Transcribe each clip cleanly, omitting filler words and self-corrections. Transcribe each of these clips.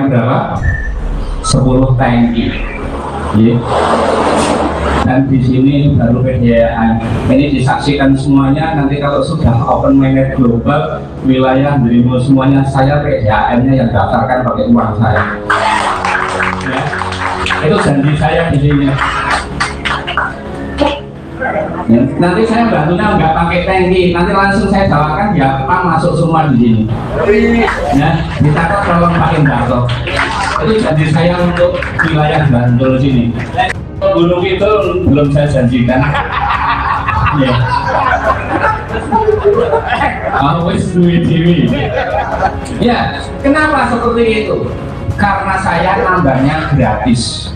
yang berapa? 10 tangki. Ya. Dan di sini baru PDAM. Ini disaksikan semuanya. Nanti kalau sudah open mainnet global, wilayah Brimo semuanya, saya PDAM-nya yang daftarkan pakai uang saya. Ya. Itu janji saya di sini. Ya. Nanti saya bantunya nggak pakai tangki, nanti langsung saya bawakan gampang masuk semua di sini. Ya, dicatat tolong Pak Indarto. Itu janji saya untuk wilayah Bantul sini. Gunung itu belum saya janjikan. Ya. Always duit dewi. Ya, kenapa seperti itu? Karena saya nambahnya gratis.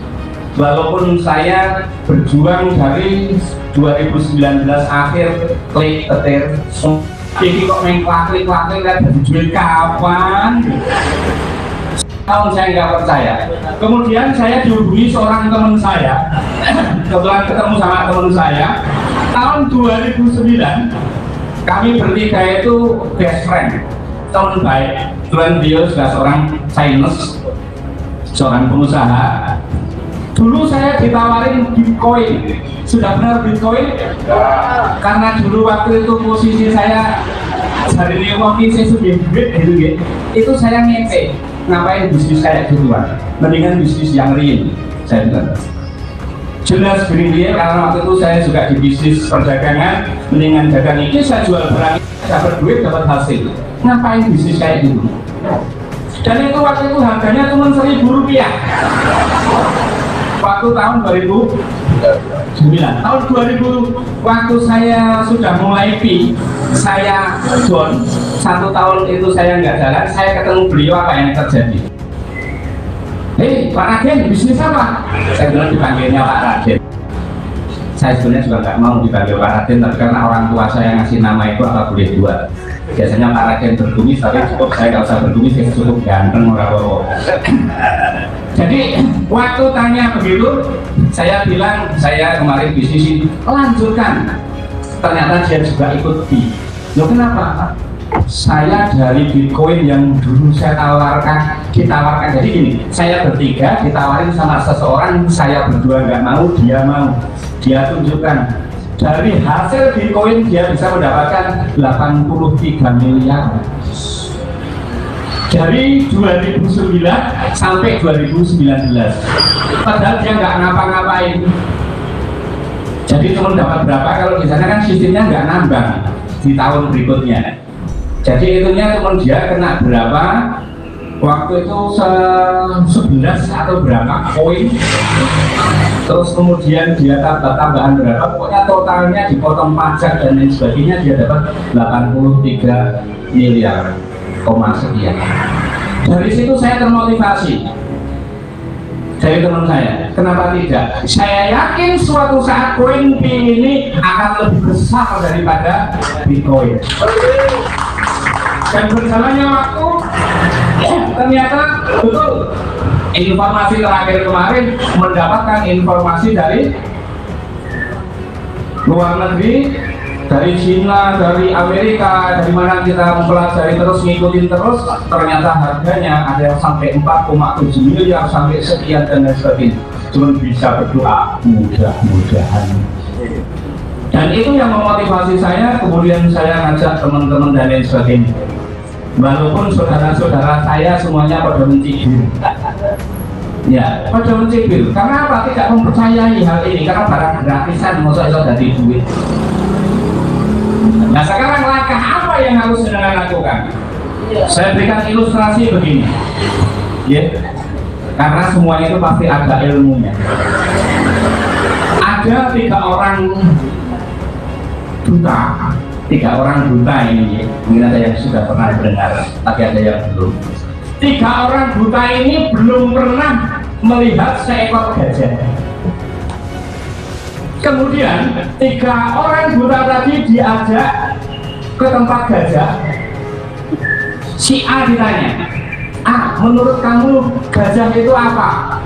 Walaupun saya berjuang dari 2019 akhir klik tetir, jadi kok main klik kan duit kapan? Tahun saya nggak percaya. Kemudian saya dihubungi seorang teman saya, kebetulan ketemu sama teman saya. Tahun 2009 kami bertiga itu best friend, teman baik. Kebetulan beliau sudah seorang Chinese, seorang pengusaha. Dulu saya ditawarin Bitcoin. Sudah benar Bitcoin? Karena dulu waktu itu posisi saya dari Milwaukee, saya sudah duit gitu ya. Itu saya ngece, ngapain bisnis kayak gituan? Mendingan bisnis yang real. Saya bilang jelas real, karena waktu itu saya juga di bisnis perdagangan. Mendingan dagang ini, saya jual barang, dapat duit, dapat hasil. Ngapain bisnis kayak gitu? Dan itu waktu itu harganya cuma Rp1.000. Waktu tahun 2009, tahun 2000 waktu saya sudah mulai pi, saya down 1 tahun itu saya nggak jalan, saya ketemu beliau, apa yang terjadi? Hei Pak Raden, bisnis apa? Saya bilang dipanggilnya Pak Raden. Saya sebenarnya juga nggak mau dipanggil Pak Raden, tapi karena orang tua saya ngasih nama itu apa boleh buat. Biasanya Pak Raden berkumis, tapi cukup saya nggak usah berkumis, saya cukup ganteng orang-orang. Jadi waktu tanya begitu, saya bilang saya kemarin bisnis ini lanjutkan. Ternyata dia juga ikut di. Loh kenapa? Saya dari Bitcoin yang dulu saya ditawarkan. Jadi gini, saya bertiga ditawarin sama seseorang, saya berdua nggak mau, dia mau. Dia tunjukkan dari hasil Bitcoin dia bisa mendapatkan 83 miliar. Dari 2009 sampai 2019, padahal dia nggak ngapa-ngapain. Jadi cuma dapat berapa? Kalau di sana kan sistemnya nggak nambah di tahun berikutnya. Jadi itunya cuma dia kena berapa? Waktu itu 11 atau berapa koin. Terus kemudian dia tambahan berapa? Pokoknya totalnya dipotong pajak dan lain sebagainya, dia dapat 83 miliar. Sekian. Dari situ saya termotivasi dari teman saya. Kenapa tidak? Saya yakin suatu saat koin ini akan lebih besar daripada Bitcoin. Dan berjalannya waktu, ternyata betul. Informasi terakhir kemarin mendapatkan informasi dari luar negeri, dari China, dari Amerika, dari mana kita mempelajari terus, ngikutin terus, ternyata harganya ada yang sampai 4,7 miliar sampai sekian dan lain sebagainya. Cuma bisa berdoa mudah-mudahan. Dan itu yang memotivasi saya, kemudian saya ngajak teman-teman dan lain sebagainya. Walaupun saudara-saudara saya semuanya pada mencibir. Ya, pada mencibir. Karena apa? Tidak mempercayai hal ini, karena barang gratisan masa itu dari duit. Nah sekarang langkah apa yang harus saudara lakukan? Saya berikan ilustrasi begini, ya, karena semuanya itu pasti ada ilmunya. Ada 3 orang buta ini, mungkin ada yang sudah pernah mendengar, tapi ada yang belum. 3 orang buta ini belum pernah melihat seekor gajah. Kemudian 3 orang buta tadi diajak ke tempat gajah. Si A ditanya, A, menurut kamu gajah itu apa?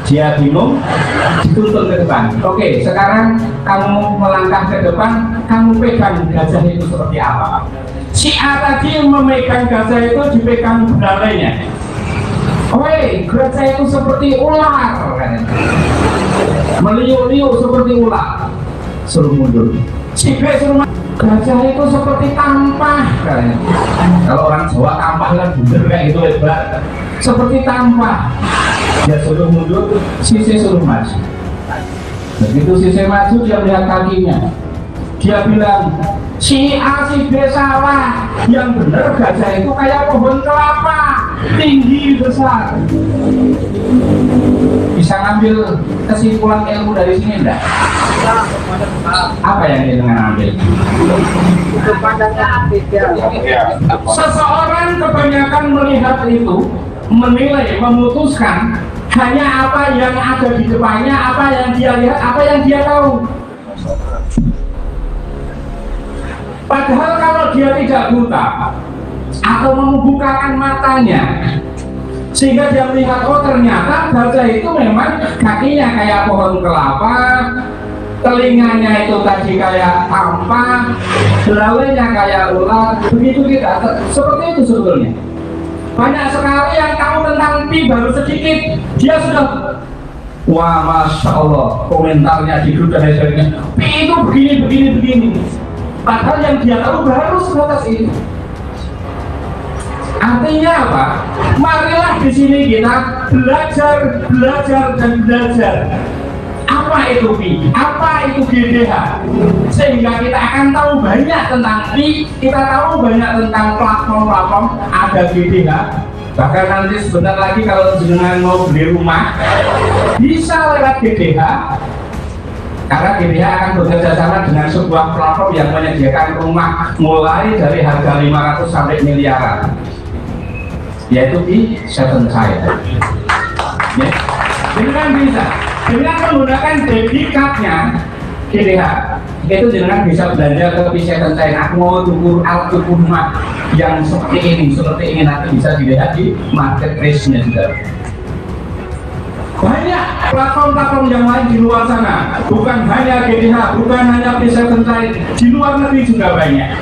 Dia bingung, dituntun ke depan. Oke, sekarang kamu melangkah ke depan, kamu pegang gajah itu seperti apa? Si A tadi memegang gajah itu, dipegang belalainya. Woi, gajah itu seperti ular, meliuk-liuk seperti ular. Suruh mundur. Si B suruh gajah itu seperti tampah, katanya. Kalau orang Jawa tampah kan bener kayak gitu lebar. Seperti tampah. Dia suruh mundur, si C suruh maju. Begitu si C maju, dia melihat kakinya. Dia bilang, si A, si B salah. Yang benar gajah itu kayak pohon kelapa, tinggi besar. Bisa ngambil kesimpulan ilmu dari sini enggak? Apa yang dengan ambil? Seseorang kebanyakan melihat itu, menilai, memutuskan hanya apa yang ada di depannya, apa yang dia lihat, apa yang dia tahu. Padahal kalau dia tidak buta atau membukakan matanya, sehingga dia melihat, oh ternyata gajah itu memang kakinya kayak pohon kelapa, telinganya itu tadi kayak tampah, belalainya kayak ular. Begitu tidak, seperti itu sebetulnya. Banyak sekali yang tahu tentang pi baru sedikit, dia sudah, wah masya Allah, komentarnya di grup dan sebagainya, pi itu begini. Padahal yang dia tahu baru sebatas itu. Artinya apa? Marilah di sini kita belajar dan belajar. Apa itu pi? Apa itu GDH? Sehingga kita akan tahu banyak tentang pi, kita tahu banyak tentang platform ada GDH. Bahkan nanti sebentar lagi kalau jenengan mau beli rumah, bisa lewat GDH. Karena GDH akan bekerja sama dengan sebuah platform yang menyediakan rumah mulai dari harga 500 sampai miliaran, yaitu di Seven Child. Ya. Dengan bisa, dengan menggunakan debit cardnya GDH, itu dengan bisa belanja ke Seven Child. Aku mau tuku rumah yang seperti ini nanti bisa dilihat di marketplace-nya juga. Banyak platform-platform yang lain di luar sana, bukan hanya GDH, bukan hanya Seven Child, di luar negeri juga banyak.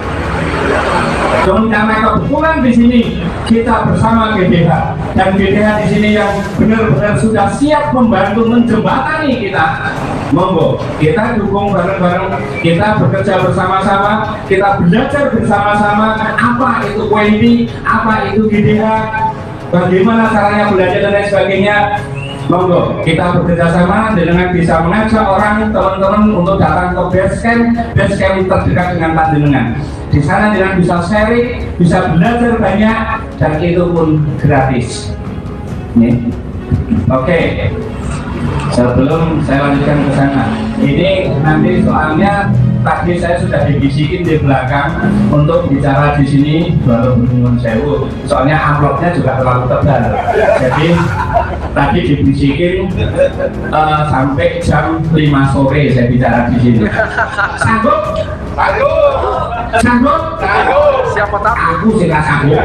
Dan karena kebetulan di sini kita bersama GDH, dan GDH di sini yang benar-benar sudah siap membantu menjembatani kita. Monggo, kita dukung bareng-bareng, kita bekerja bersama-sama, kita belajar bersama-sama apa itu QNT, apa itu GDH, bagaimana caranya belajar dan lain sebagainya. Monggo, kita bekerja sama dengan bisa mengajak orang, teman-teman untuk datang ke basecamp terdekat dengan panjenengan. Di sana dengan bisa sharing, bisa belajar banyak, dan itu pun gratis. Oke. Sebelum saya lanjutkan ke sana, ini nanti soalnya tadi saya sudah dibisikin di belakang untuk bicara di sini baru menurut sewu. Soalnya amplopnya juga terlalu tebal. Jadi tadi dibisikin sampai jam 5 sore saya bicara di sini. Sanggup? Sanggup? Siapa tahu? Aku sih nggak sanggup.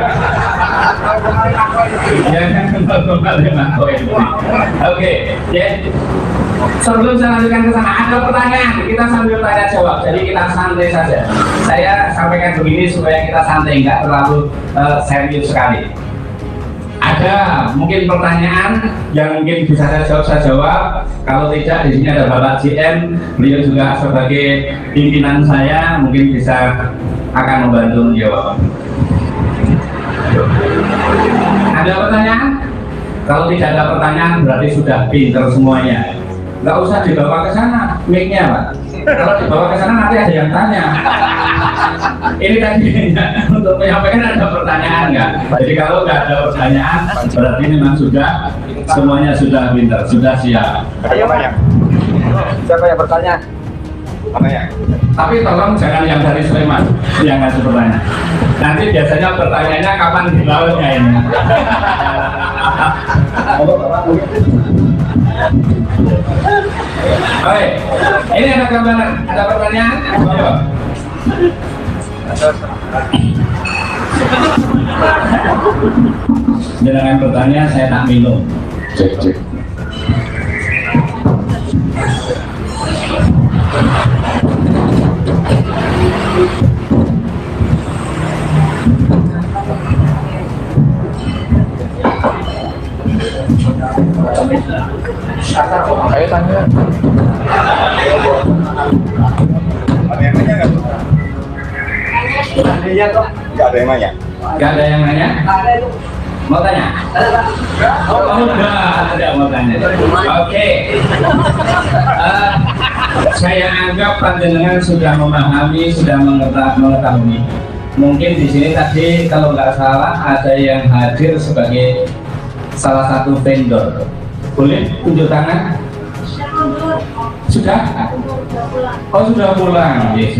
Oke, ya. Sebelum saya lanjutkan ke sana, ada pertanyaan, kita sambil tanya jawab, jadi kita santai saja. Saya sampaikan begini supaya kita santai, nggak terlalu serius sekali. Ada mungkin pertanyaan yang mungkin bisa saya jawab. Kalau tidak, di sini ada Bapak JM, beliau juga sebagai pimpinan saya, mungkin bisa akan membantu menjawab. Ada pertanyaan? Kalau tidak ada pertanyaan berarti sudah pinter semuanya. Nggak usah dibawa ke sana mic-nya, Pak. Kalau dibawa ke sana nanti ada yang tanya. Ini tadi untuk menyampaikan ada pertanyaan nggak? Jadi kalau nggak ada pertanyaan berarti memang sudah semuanya sudah pinter, sudah siap. Ayo Pak. Siapa yang bertanya? Tapi tolong jangan yang dari Sleman yang ngasih pertanyaan. Nanti biasanya pertanyaannya kapan di lautnya ini. Oke, ini ada gambaran, ada pertanyaan? Jangan bertanya, saya tak minum. Cek. Ayo tanya. Ada yang nanya nggak? Iya kok. Nggak ada yang nanya. Gak ada yang nanya? Mau tanya? Oh, kamu udah mau tanya. Oke. Saya anggap panjenengan sudah memahami, sudah mengetahui. Mungkin di sini tadi kalau nggak salah ada yang hadir sebagai salah satu vendor. Boleh tunjuk tangan? Sudah? Oh, sudah pulang. Yes.